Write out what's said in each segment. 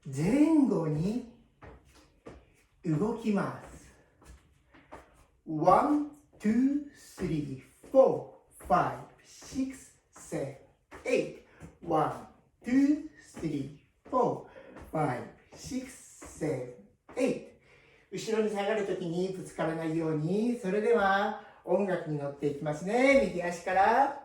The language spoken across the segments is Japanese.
前後に動きます。1、2、3、4、5、6、7、8。1、2、3、4、5、6、7、8。後ろに下がるときにぶつからないように、それでは音楽に乗っていきますね。右足から。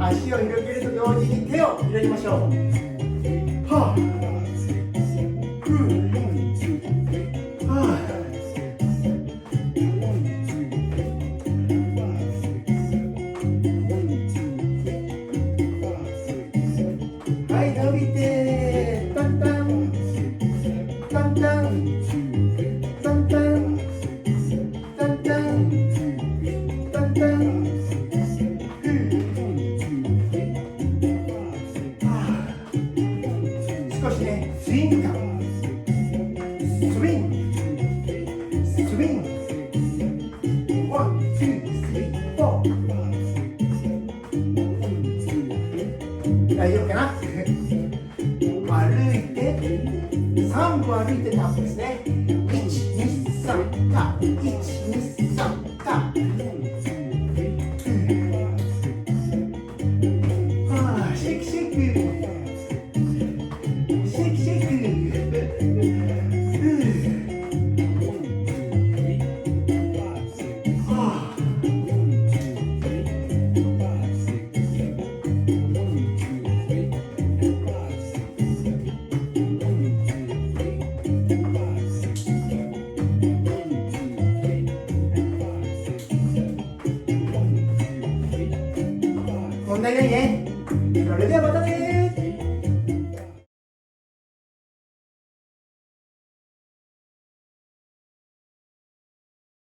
足を広げると同時に手を広げましょう。はい、伸びて、タンタン、タンタン、タンタン、タンタン、タンタン。少しね、スイング感。スイング。スイング。1、2、3、4。大丈夫かな？歩いて、3歩歩いてタップですね。1、2、3、タップ。1、2、3、タップ。シェイクシェイク。問題ないね。それではまたね。